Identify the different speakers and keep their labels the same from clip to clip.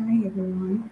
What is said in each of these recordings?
Speaker 1: Hi everyone.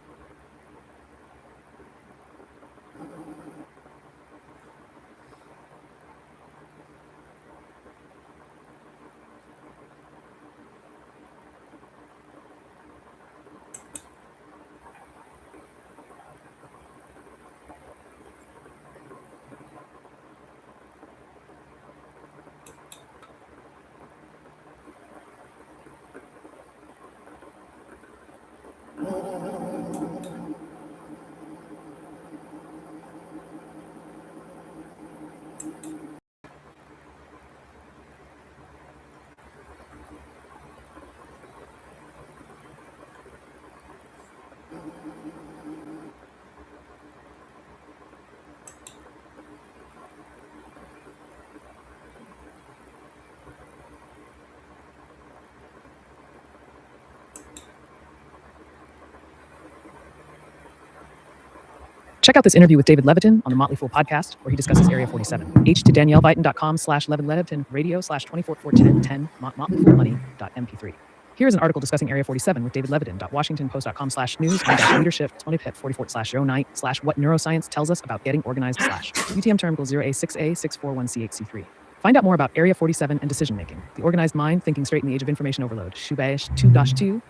Speaker 2: Check out this interview with David Levitin on the Motley Fool podcast, where he discusses Area 47. h2daniellevitin.com/Levin radio/24/1010 motleyfoolmoney.mp3. Here is an article discussing Area 47 with David Levitin. washingtonpost.com/news/leadership 20pet 44/09/what neuroscience tells us about getting organized/ UTM term equals 0A6A641C8C3. Find out more about Area 47 and decision making. The organized mind thinking straight in the age of information overload. Shubash 2-2.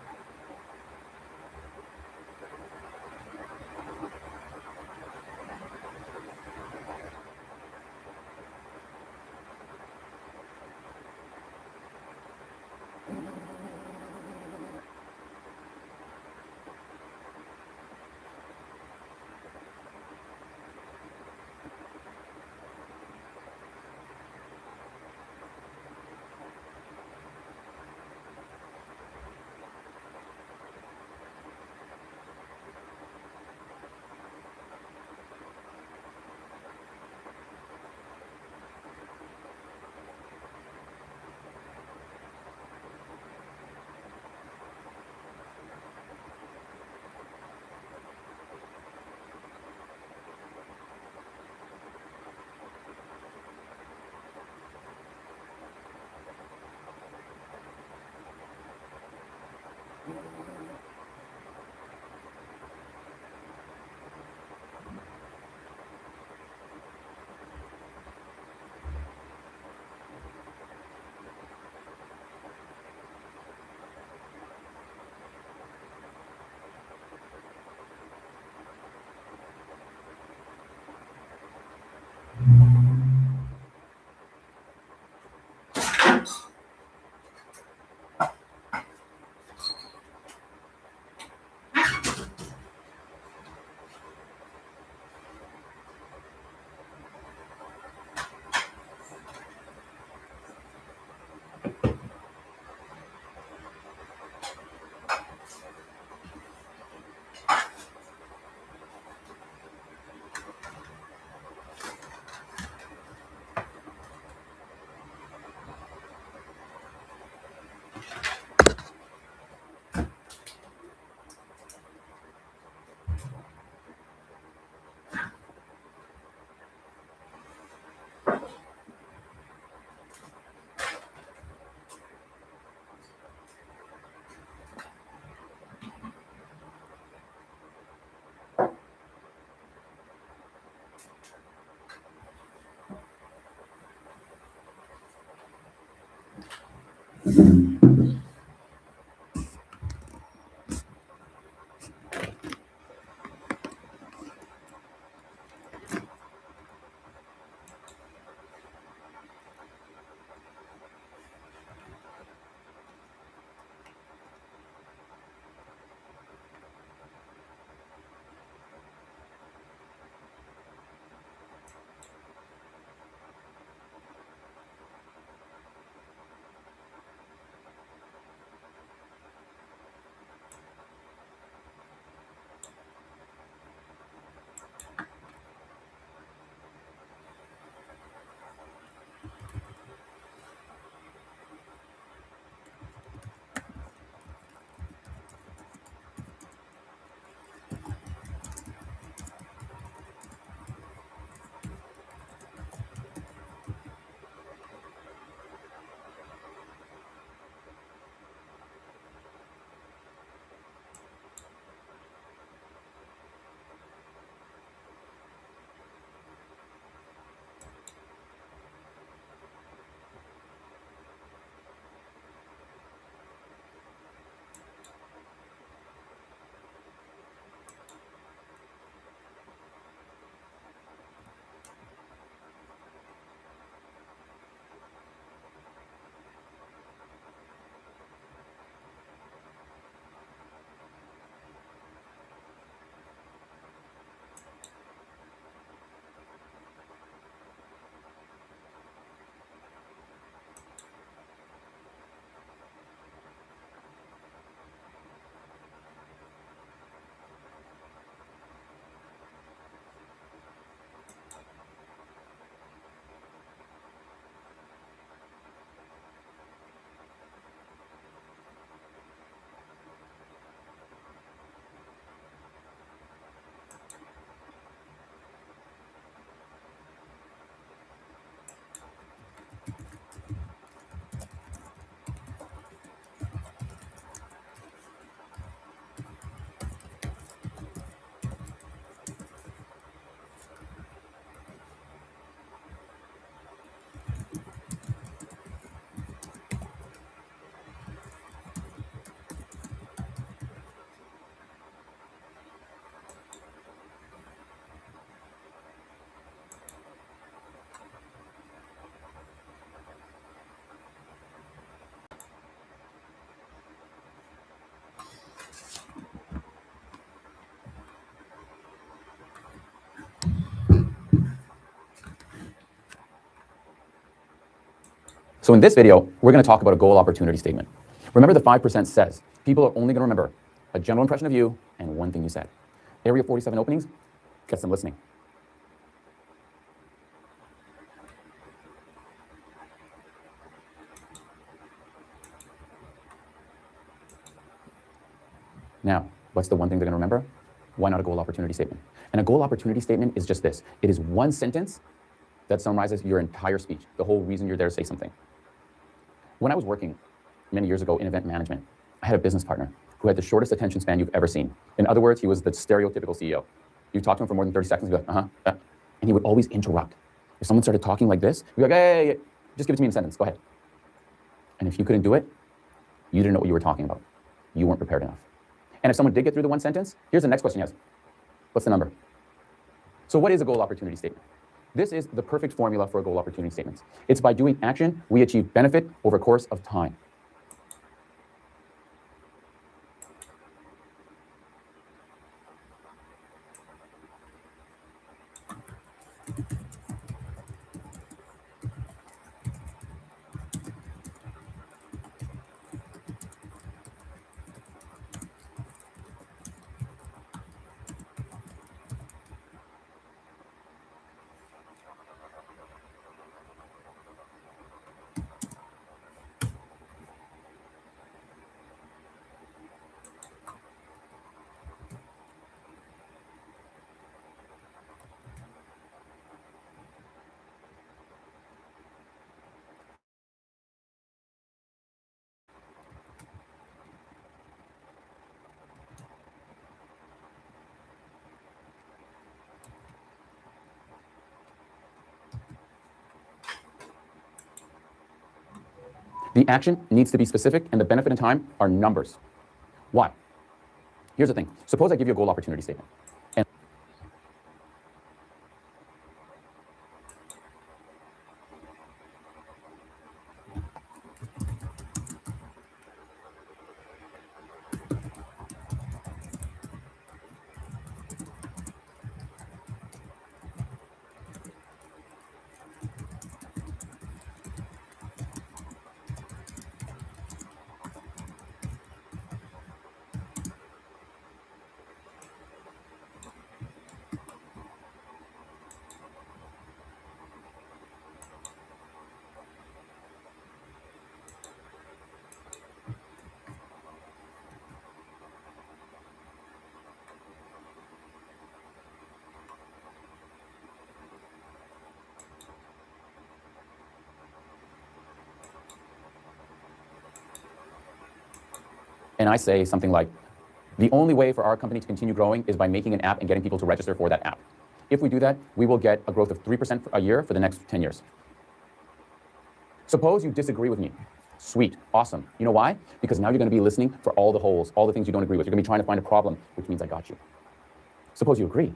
Speaker 1: So in this video, we're going to talk about a goal opportunity statement. Remember, the 5% says people are only going to remember a general impression of you and one thing you said. Area 47 openings gets them listening. Now, what's the one thing they're going to remember? Why not a goal opportunity statement? And a goal opportunity statement is just this. It is one sentence that summarizes your entire speech, the whole reason you're there to say something. When I was working many years ago in event management, I had a business partner who had the shortest attention span you've ever seen. In other words, he was the stereotypical CEO. You talk to him for more than 30 seconds, he'd be like, and he would always interrupt. If someone started talking like this, he'd be like, hey, just give it to me in a sentence, go ahead. And if you couldn't do it, you didn't know what you were talking about. You weren't prepared enough. And if someone did get through the one sentence, here's the next question he has. What's the number? So what is a goal opportunity statement? This is the perfect formula for a goal opportunity statement. It's by doing action, we achieve benefit over a course of time. The action needs to be specific, and the benefit and time are numbers. Why? Here's the thing. Suppose I give you a goal opportunity statement. And I say something like, the only way for our company to continue growing is by making an app and getting people to register for that app. If we do that, we will get a growth of 3% a year for the next 10 years. Suppose you disagree with me. Sweet, awesome. You know why? Because now you're going to be listening for all the holes, all the things you don't agree with. You're going to be trying to find a problem, which means I got you. Suppose you agree.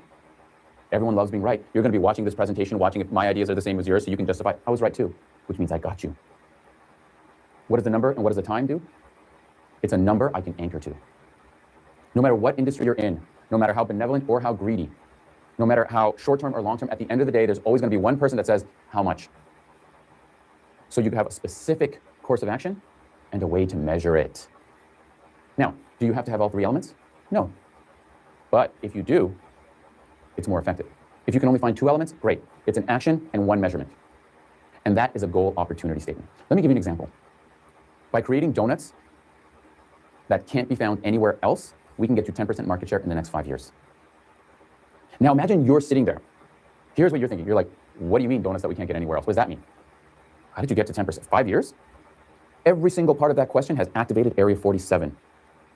Speaker 1: Everyone loves being right. You're going to be watching this presentation, watching if my ideas are the same as yours, so you can justify, I was right too, which means I got you. What does the number and what does the time do? It's a number I can anchor to. No matter what industry you're in, no matter how benevolent or how greedy, no matter how short-term or long-term, at the end of the day, there's always going to be one person that says, how much? So you have a specific course of action and a way to measure it. Now, do you have to have all three elements? No. But if you do, it's more effective. If you can only find two elements, great. It's an action and one measurement. And that is a goal opportunity statement. Let me give you an example. By creating donuts that can't be found anywhere else, we can get you 10% market share in the next 5 years. Now imagine you're sitting there. Here's what you're thinking. You're like, what do you mean donuts that we can't get anywhere else? What does that mean? How did you get to 10%? 5 years? Every single part of that question has activated Area 47.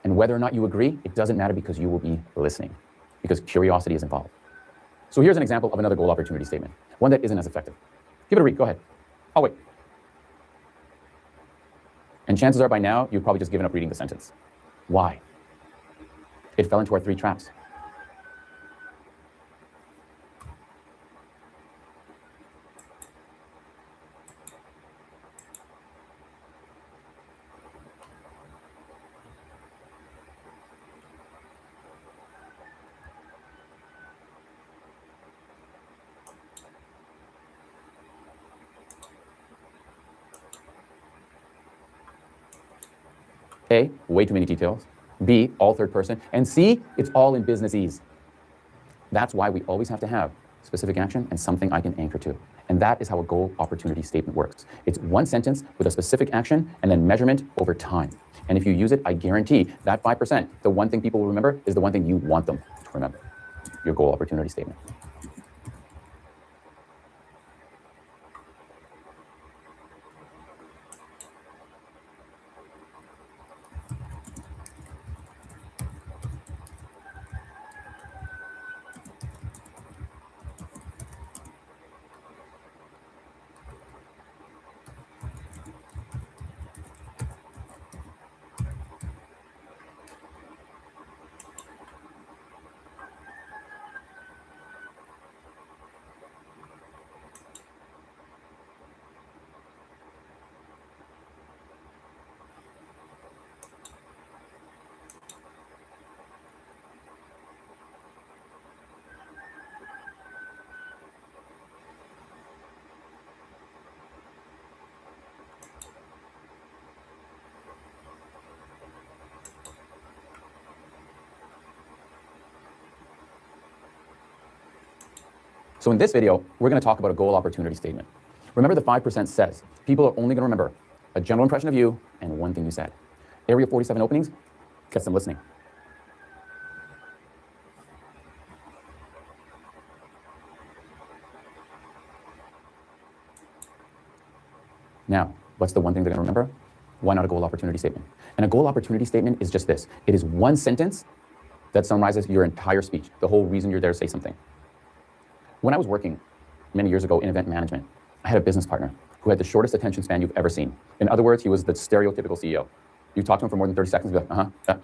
Speaker 1: And whether or not you agree, it doesn't matter because you will be listening, because curiosity is involved. So here's an example of another goal opportunity statement, one that isn't as effective. Give it a read, go ahead. I'll wait. And chances are by now, you've probably just given up reading the sentence. Why? It fell into our 3 traps. A, way too many details. B, all third person. And C, it's all in businessese. That's why we always have to have specific action and something I can anchor to. And that is how a goal opportunity statement works. It's one sentence with a specific action and then measurement over time. And if you use it, I guarantee that 5%, the one thing people will remember is the one thing you want them to remember, your goal opportunity statement. So in this video, we're going to talk about a goal opportunity statement. Remember, the 5% says people are only going to remember a general impression of you and one thing you said. Area 47 openings gets them listening. Now, what's the one thing they're going to remember? Why not a goal opportunity statement? And a goal opportunity statement is just this. It is one sentence that summarizes your entire speech, the whole reason you're there to say something. When I was working many years ago in event management, I had a business partner who had the shortest attention span you've ever seen. In other words, he was the stereotypical CEO. You talk to him for more than 30 seconds, and be like, yeah.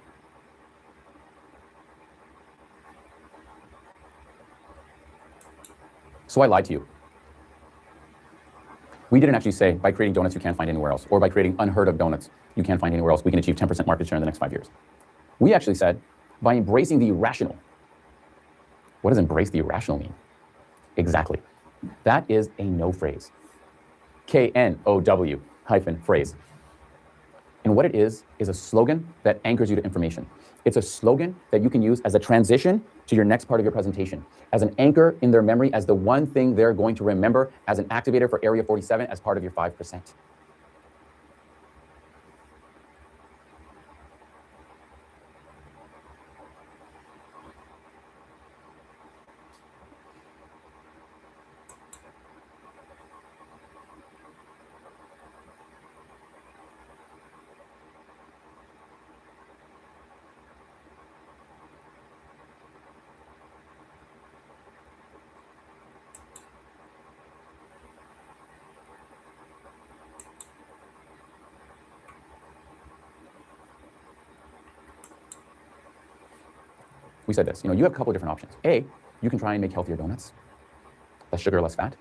Speaker 1: So I lied to you. We didn't actually say, by creating donuts you can't find anywhere else, or by creating unheard of donuts you can't find anywhere else, we can achieve 10% market share in the next 5 years. We actually said, by embracing the irrational. What does embrace the irrational mean? Exactly. That is a no phrase. KNOW hyphen phrase. And what it is a slogan that anchors you to information. It's a slogan that you can use as a transition to your next part of your presentation, as an anchor in their memory, as the one thing they're going to remember, as an activator for Area 47 as part of your 5%. We said this, you have a couple of different options. A, you can try and make healthier donuts, less sugar, less fat.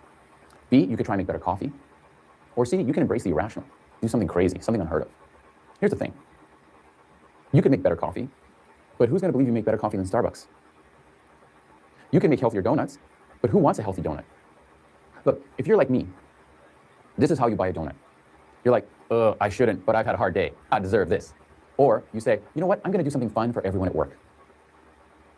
Speaker 1: B, you could try and make better coffee. Or C, you can embrace the irrational, do something crazy, something unheard of. Here's the thing. You can make better coffee, but who's going to believe you make better coffee than Starbucks? You can make healthier donuts, but who wants a healthy donut? Look, if you're like me, this is how you buy a donut. You're like, I shouldn't, but I've had a hard day. I deserve this. Or you say, you know what? I'm going to do something fun for everyone at work.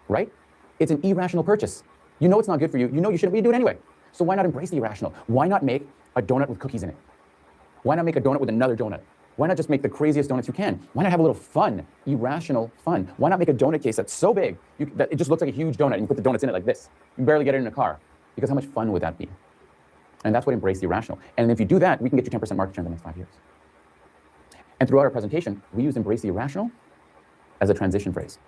Speaker 1: Right? It's an irrational purchase. You know it's not good for you. You know you shouldn't, but you do it anyway. So why not embrace the irrational? Why not make a donut with cookies in it? Why not make a donut with another donut? Why not just make the craziest donuts you can? Why not have a little fun, irrational fun? Why not make a donut case that's so big that it just looks like a huge donut and you put the donuts in it like this? You can barely get it in a car. Because how much fun would that be? And that's what embrace the irrational. And if you do that, we can get you 10% market share in the next 5 years. And throughout our presentation, we use embrace the irrational as a transition phrase.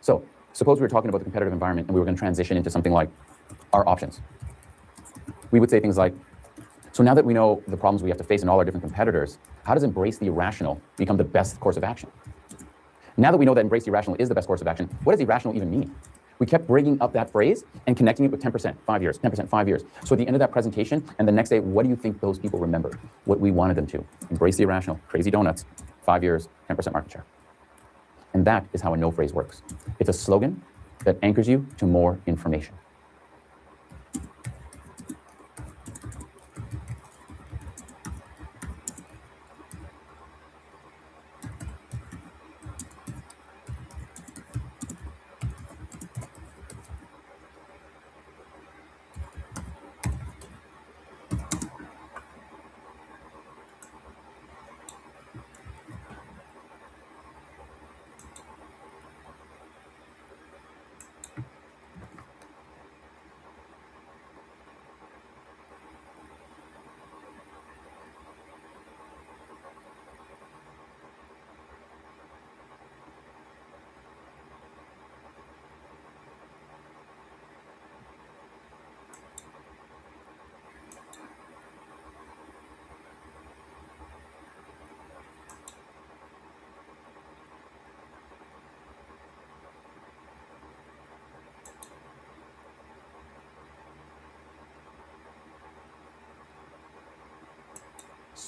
Speaker 1: So suppose we were talking about the competitive environment and we were going to transition into something like our options. We would say things like, so now that we know the problems we have to face in all our different competitors, how does embrace the irrational become the best course of action? Now that we know that embrace the irrational is the best course of action, what does irrational even mean? We kept bringing up that phrase and connecting it with 10%, 5 years, 10%, 5 years. So at the end of that presentation and the next day, what do you think those people remember? What we wanted them to. Embrace the irrational, crazy donuts, 5 years, 10% market share. And that is how a no phrase works. It's a slogan that anchors you to more information.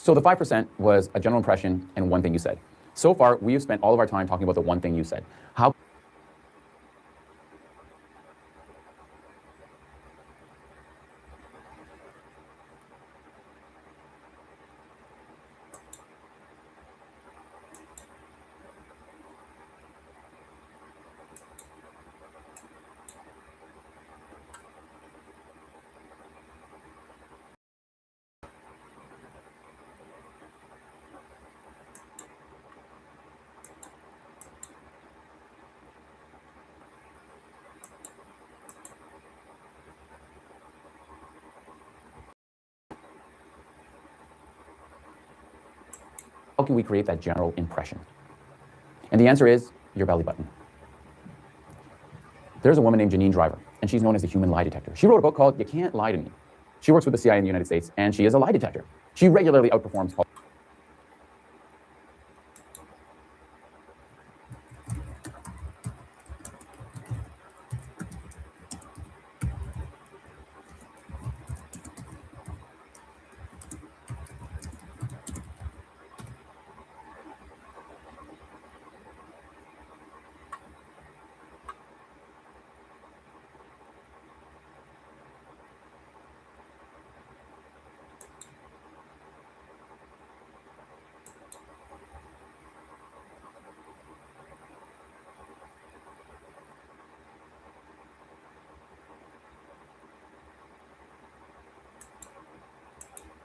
Speaker 1: So the 5% was a general impression and one thing you said. So far, we have spent all of our time talking about the one thing you said. How can we create that general impression? And the answer is your belly button. There's a woman named Janine Driver, and she's known as the human lie detector. She wrote a book called You Can't Lie to Me. She works with the CIA in the United States, and she is a lie detector. She regularly outperforms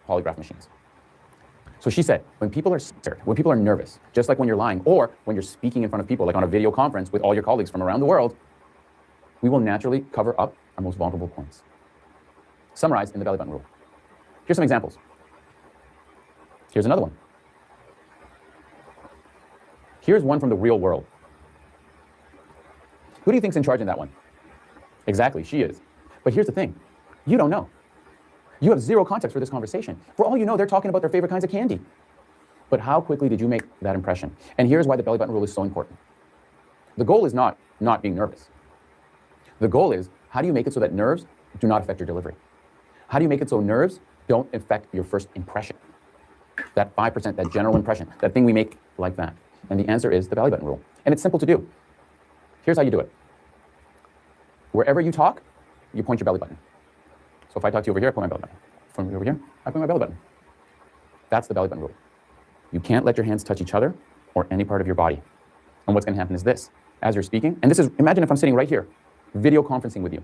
Speaker 1: polygraph machines. So she said, when people are scared, when people are nervous, just like when you're lying, or when you're speaking in front of people, like on a video conference with all your colleagues from around the world, we will naturally cover up our most vulnerable points. Summarized in the belly button rule. Here's some examples. Here's another one. Here's one from the real world. Who do you think's in charge in that one? Exactly, she is. But here's the thing, you don't know. You have zero context for this conversation. For all you know, they're talking about their favorite kinds of candy. But how quickly did you make that impression? And here's why the belly button rule is so important. The goal is not being nervous. The goal is, how do you make it so that nerves do not affect your delivery? How do you make it so nerves don't affect your first impression? That 5%, that general impression, that thing we make like that. And the answer is the belly button rule. And it's simple to do. Here's how you do it. Wherever you talk, you point your belly button. So if I talk to you over here, I point my belly button. From over here, I point my belly button. That's the belly button rule. You can't let your hands touch each other or any part of your body. And what's going to happen is this. As you're speaking, and this is, imagine if I'm sitting right here, video conferencing with you.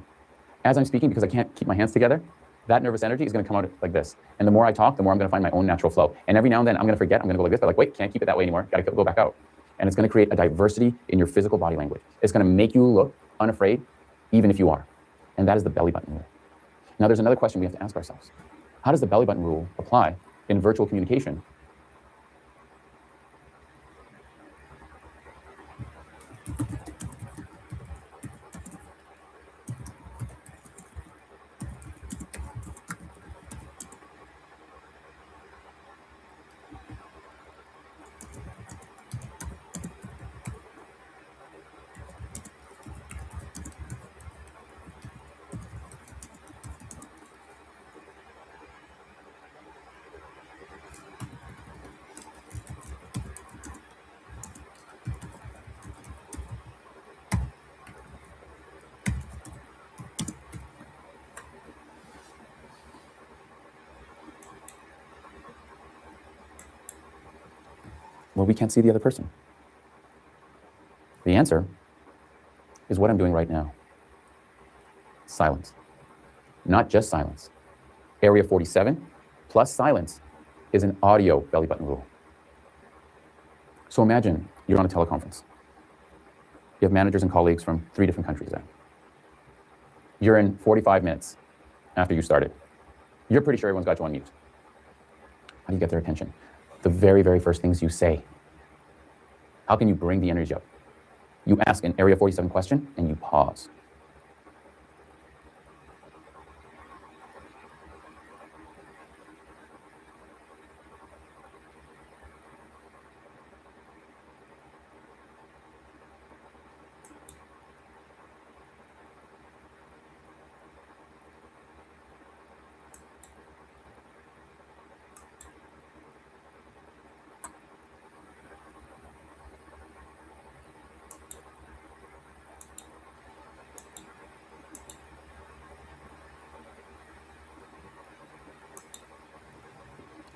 Speaker 1: As I'm speaking, because I can't keep my hands together, that nervous energy is going to come out like this. And the more I talk, the more I'm going to find my own natural flow. And every now and then, I'm going to forget, I'm going to go like this, but like, wait, can't keep it that way anymore. Got to go back out. And it's going to create a diversity in your physical body language. It's going to make you look unafraid, even if you are. And that is the belly button rule. Now, there's another question we have to ask ourselves. How does the belly button rule apply in virtual communication? Well, we can't see the other person. The answer is what I'm doing right now. Silence. Not just silence. Area 47 plus silence is an audio belly button rule. So imagine you're on a teleconference. You have managers and colleagues from 3 different countries there. You're in 45 minutes after you started. You're pretty sure everyone's got you on mute. How do you get their attention? The very, very first things you say. How can you bring the energy up? You ask an Area 47 question and you pause.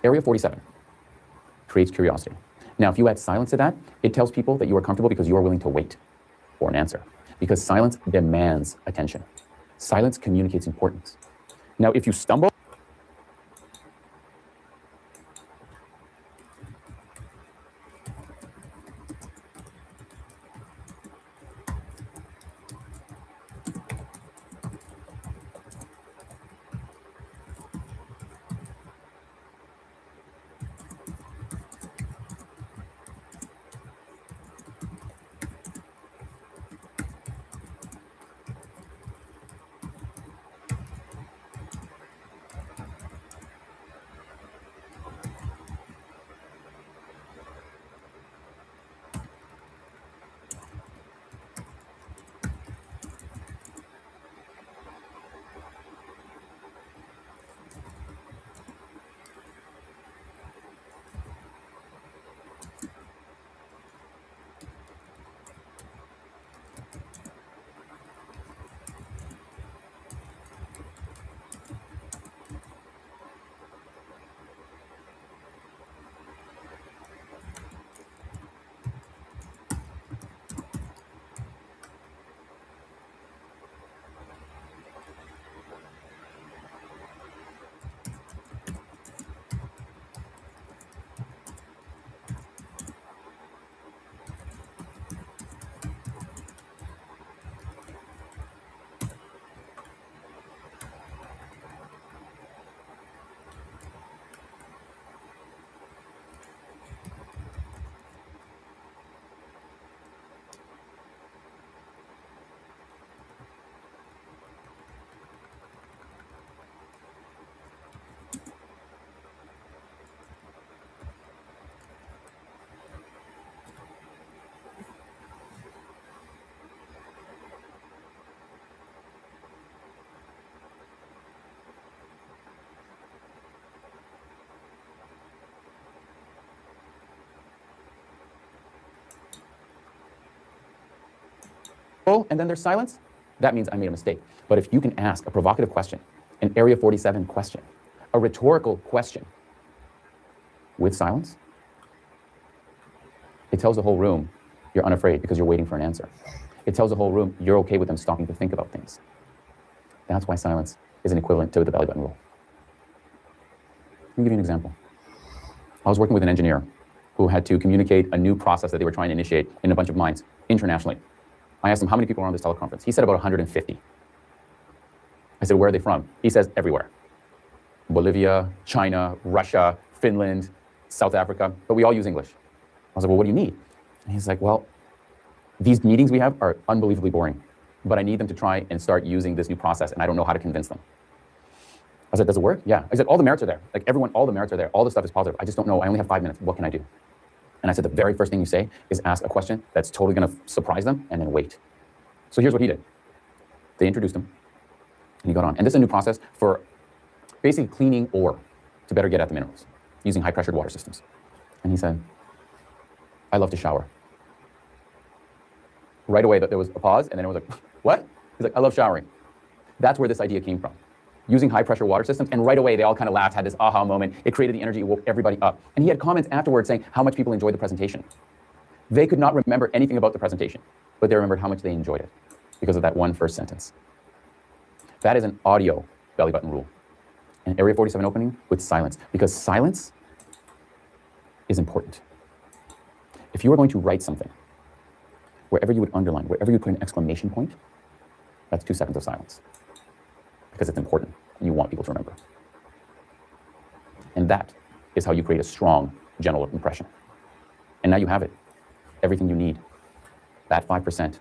Speaker 1: Area 47 creates curiosity. Now, if you add silence to that, it tells people that you are comfortable because you are willing to wait for an answer. Because silence demands attention. Silence communicates importance. Now, if you stumble, and then there's silence, that means I made a mistake. But if you can ask a provocative question, an Area 47 question, a rhetorical question with silence, it tells the whole room you're unafraid because you're waiting for an answer. It tells the whole room you're okay with them stopping to think about things. That's why silence is an equivalent to the belly button rule. Let me give you an example. I was working with an engineer who had to communicate a new process that they were trying to initiate in a bunch of mines internationally. I asked him how many people are on this teleconference. He said about 150. I said, where are they from? He says, everywhere. Bolivia, China, Russia, Finland, South Africa, but we all use English. I was like, well, what do you need? And he's like, well, these meetings we have are unbelievably boring, but I need them to try and start using this new process, and I don't know how to convince them. I said, does it work? Yeah. I said, all the merits are there. Like everyone, all the merits are there. All the stuff is positive. I just don't know. I only have 5 minutes. What can I do? And I said, the very first thing you say is ask a question that's totally going to surprise them and then wait. So here's what he did. They introduced him and he got on. And this is a new process for basically cleaning ore to better get at the minerals using high pressured water systems. And he said, I love to shower. Right away, there was a pause and then it was like, what? He's like, I love showering. That's where this idea came from. Using high pressure water systems, and right away they all kind of laughed, had this aha moment. It created the energy, it woke everybody up. And he had comments afterwards saying how much people enjoyed the presentation. They could not remember anything about the presentation, but they remembered how much they enjoyed it because of that one first sentence. That is an audio belly button rule. An Area 47 opening with silence, because silence is important. If you were going to write something, wherever you would underline, wherever you put an exclamation point, that's 2 seconds of silence. Because it's important and you want people to remember. And that is how you create a strong general impression. And now you have it. Everything you need. That 5%.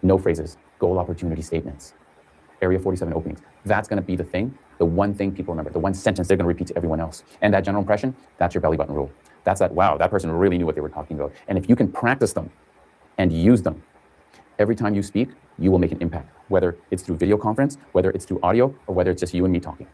Speaker 1: No phrases, goal opportunity statements, Area 47 openings. That's going to be the thing, the one thing people remember, the one sentence they're going to repeat to everyone else. And that general impression, that's your belly button rule. That's that, wow, that person really knew what they were talking about. And if you can practice them and use them, every time you speak, you will make an impact, whether it's through video conference, whether it's through audio, or whether it's just you and me talking.